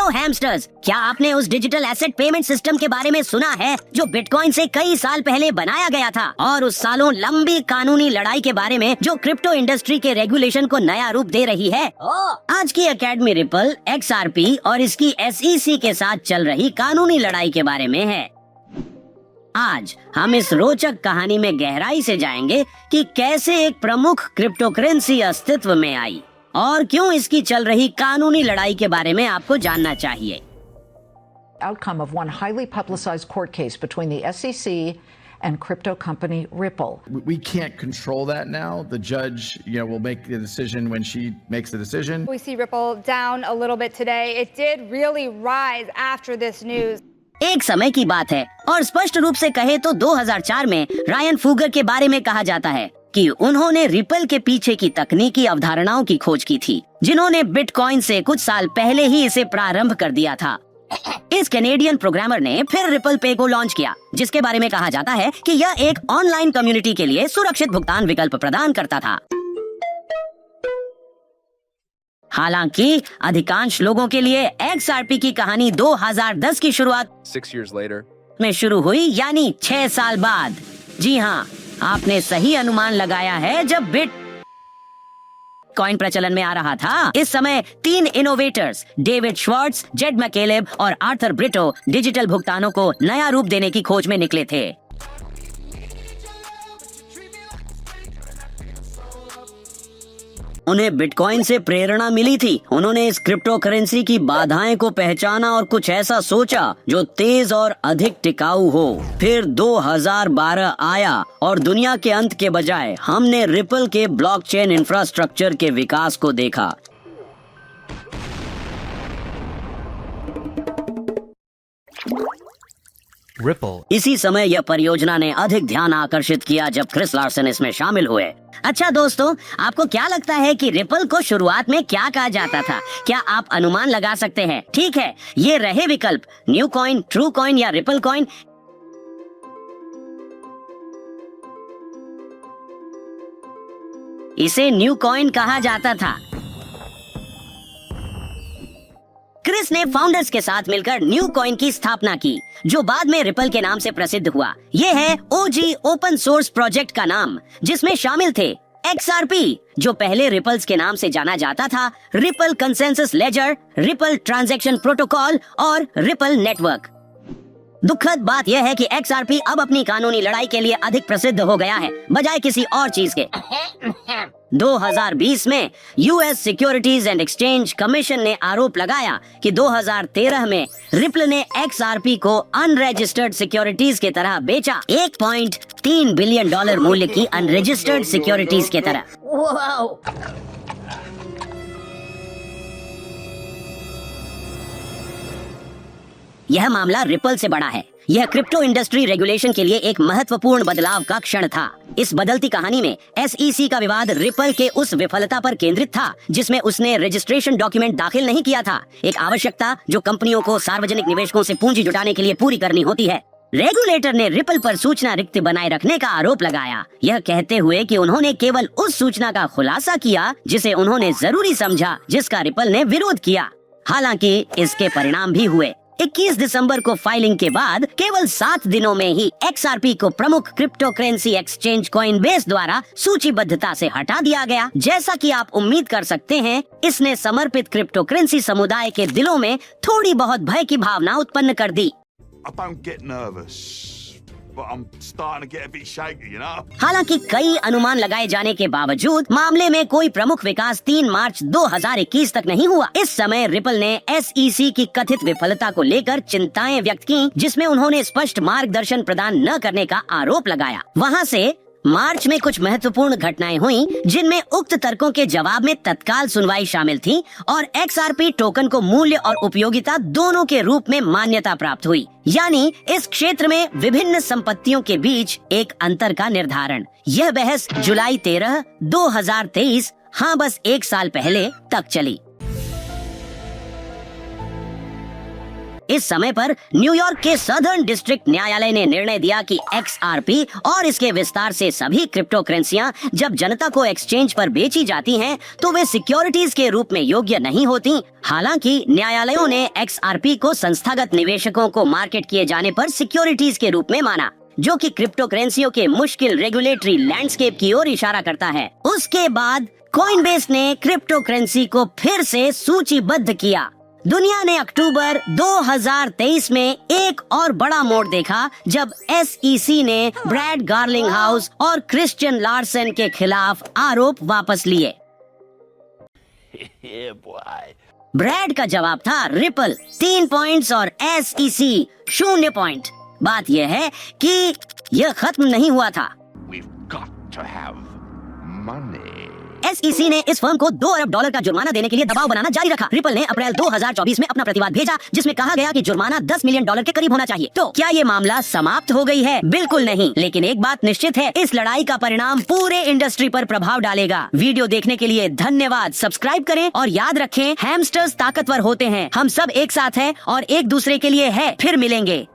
Hello hamsters, क्या आपने उस डिजिटल एसेट पेमेंट सिस्टम के बारे में सुना है जो बिटकॉइन से कई साल पहले बनाया गया था और उस सालों लंबी कानूनी लड़ाई के बारे में जो क्रिप्टो इंडस्ट्री के रेगुलेशन को नया रूप दे रही है। आज की एकेडमी रिपल, XRP और इसकी SEC के साथ चल रही कानूनी लड़ाई के बारे में है। आज हम इस रोचक कहानी में गहराई से जाएंगे कि कैसे एक प्रमुख क्रिप्टो करेंसी अस्तित्व में आई और क्यों इसकी चल रही कानूनी लड़ाई के बारे में आपको जानना चाहिए। Outcome of one highly publicized court case between the SEC and crypto company Ripple. We can't control that now. The judge, will make the decision when she makes the decision. We see Ripple down a little bit today. It did really rise after this news. एक समय की बात है और स्पष्ट रूप से कहे तो 2004 में रायन फूगर के बारे में कहा जाता है कि उन्होंने रिपल के पीछे की तकनीकी अवधारणाओं की खोज की थी, जिन्होंने बिटकॉइन से कुछ साल पहले ही इसे प्रारंभ कर दिया था। इस कैनेडियन प्रोग्रामर ने फिर रिपल पे को लॉन्च किया, जिसके बारे में कहा जाता है कि यह एक ऑनलाइन कम्युनिटी के लिए सुरक्षित भुगतान विकल्प प्रदान करता था। हालांकि अधिकांश लोगों के लिए XRP की कहानी 2010 की शुरुआत 6 years later में शुरू हुई, यानी 6 साल बाद। जी हाँ, आपने सही अनुमान लगाया है। जब बिटकॉइन प्रचलन में आ रहा था, इस समय 3 इनोवेटर्स डेविड श्वार्ट्ज, जेड मैकेलेब और आर्थर ब्रिटो डिजिटल भुगतानों को नया रूप देने की खोज में निकले थे। उन्हें बिटकॉइन से प्रेरणा मिली थी। उन्होंने इस क्रिप्टो करेंसी की बाधाएं को पहचाना और कुछ ऐसा सोचा जो तेज और अधिक टिकाऊ हो। फिर 2012 आया और दुनिया के अंत के बजाय हमने रिपल के ब्लॉकचेन इंफ्रास्ट्रक्चर के विकास को देखा। Ripple. इसी समय यह परियोजना ने अधिक ध्यान आकर्षित किया जब क्रिस लार्सन इसमें शामिल हुए। अच्छा दोस्तों, आपको क्या लगता है कि रिपल को शुरुआत में क्या कहा जाता था? क्या आप अनुमान लगा सकते हैं? ठीक है, ये रहे विकल्प न्यू कॉइन, ट्रू कॉइन या रिपल कॉइन। इसे न्यू कॉइन कहा जाता था। क्रिस ने फाउंडर्स के साथ मिलकर न्यू कॉइन की स्थापना की, जो बाद में रिपल के नाम से प्रसिद्ध हुआ। ये है OG ओपन सोर्स प्रोजेक्ट का नाम, जिसमें शामिल थे XRP, जो पहले रिपल्स के नाम से जाना जाता था, Ripple consensus ledger, Ripple transaction protocol और रिपल नेटवर्क। दुखद बात यह है कि XRP अब अपनी कानूनी लड़ाई के लिए अधिक प्रसिद्ध हो गया है, बजाय किसी और चीज के। 2020 में US securities and exchange commission ने आरोप लगाया कि 2013 में रिपल ने XRP को अनरजिस्टर्ड सिक्योरिटीज के तरह बेचा, $1.3 बिलियन मूल्य की अनरजिस्टर्ड सिक्योरिटीज के तरह। यह मामला रिपल से बड़ा है। यह क्रिप्टो इंडस्ट्री रेगुलेशन के लिए एक महत्वपूर्ण बदलाव का क्षण था। इस बदलती कहानी में SEC का विवाद रिपल के उस विफलता पर केंद्रित था जिसमें उसने रजिस्ट्रेशन डॉक्यूमेंट दाखिल नहीं किया था, एक आवश्यकता जो कंपनियों को सार्वजनिक निवेशकों से पूंजी जुटाने के लिए पूरी करनी होती है। रेगुलेटर ने रिपल पर सूचना रिक्त बनाए रखने का आरोप लगाया, यह कहते हुए कि उन्होंने केवल उस सूचना का खुलासा किया जिसे उन्होंने जरूरी समझा, जिसका रिपल ने विरोध किया। हालांकि इसके परिणाम भी हुए। 21 दिसंबर को फाइलिंग के बाद केवल 7 दिनों में ही XRP को प्रमुख क्रिप्टो करेंसी एक्सचेंज कॉइनबेस द्वारा सूचीबद्धता से हटा दिया गया। जैसा कि आप उम्मीद कर सकते हैं, इसने समर्पित क्रिप्टो करेंसी समुदाय के दिलों में थोड़ी बहुत भय की भावना उत्पन्न कर दी। I don't get nervous, but I'm starting to get a bit shaky, हालांकि कई अनुमान लगाए जाने के बावजूद मामले में कोई प्रमुख विकास 3 मार्च 2021 तक नहीं हुआ। इस समय रिपल ने SEC की कथित विफलता को लेकर चिंताएं व्यक्त की, जिसमें उन्होंने स्पष्ट मार्गदर्शन प्रदान न करने का आरोप लगाया। वहां से मार्च में कुछ महत्वपूर्ण घटनाएं हुई, जिनमें उक्त तर्कों के जवाब में तत्काल सुनवाई शामिल थी और XRP टोकन को मूल्य और उपयोगिता दोनों के रूप में मान्यता प्राप्त हुई, यानी इस क्षेत्र में विभिन्न संपत्तियों के बीच एक अंतर का निर्धारण। यह बहस जुलाई 13, 2023, हाँ बस 1 साल पहले तक चली। इस समय पर न्यूयॉर्क के सदर्न डिस्ट्रिक्ट न्यायालय ने निर्णय दिया कि XRP और इसके विस्तार से सभी क्रिप्टो करेंसियां जब जनता को एक्सचेंज पर बेची जाती हैं, तो वे सिक्योरिटीज के रूप में योग्य नहीं होती। हालांकि न्यायालयों ने XRP को संस्थागत निवेशकों को मार्केट किए जाने पर सिक्योरिटीज के रूप में माना, जो कि क्रिप्टो करेंसियों के मुश्किल रेगुलेटरी लैंडस्केप की ओर इशारा करता है। उसके बाद कॉइनबेस ने क्रिप्टो करेंसी को फिर से सूचीबद्ध किया। दुनिया ने अक्टूबर 2023 में एक और बड़ा मोड़ देखा जब SEC ने ब्रैड गार्लिंगहाउस और क्रिश्चियन लार्सन के खिलाफ आरोप वापस लिए। ब्रैड का जवाब था रिपल 3 पॉइंट्स और SEC 0 पॉइंट। बात यह है कि यह खत्म नहीं हुआ था। We've got to have money. SEC ने इस फर्म को $2 अरब का जुर्माना देने के लिए दबाव बनाना जारी रखा। रिपल ने अप्रैल 2024 में अपना प्रतिवाद भेजा, जिसमें कहा गया कि जुर्माना $10 मिलियन के करीब होना चाहिए। तो क्या ये मामला समाप्त हो गई है? बिल्कुल नहीं, लेकिन एक बात निश्चित है, इस लड़ाई का परिणाम पूरे इंडस्ट्री पर प्रभाव डालेगा। वीडियो देखने के लिए धन्यवाद। सब्सक्राइब करें और याद रखें, हैमस्टर्स ताकतवर होते हैं। हम सब एक साथ हैं और एक दूसरे के लिए है। फिर मिलेंगे।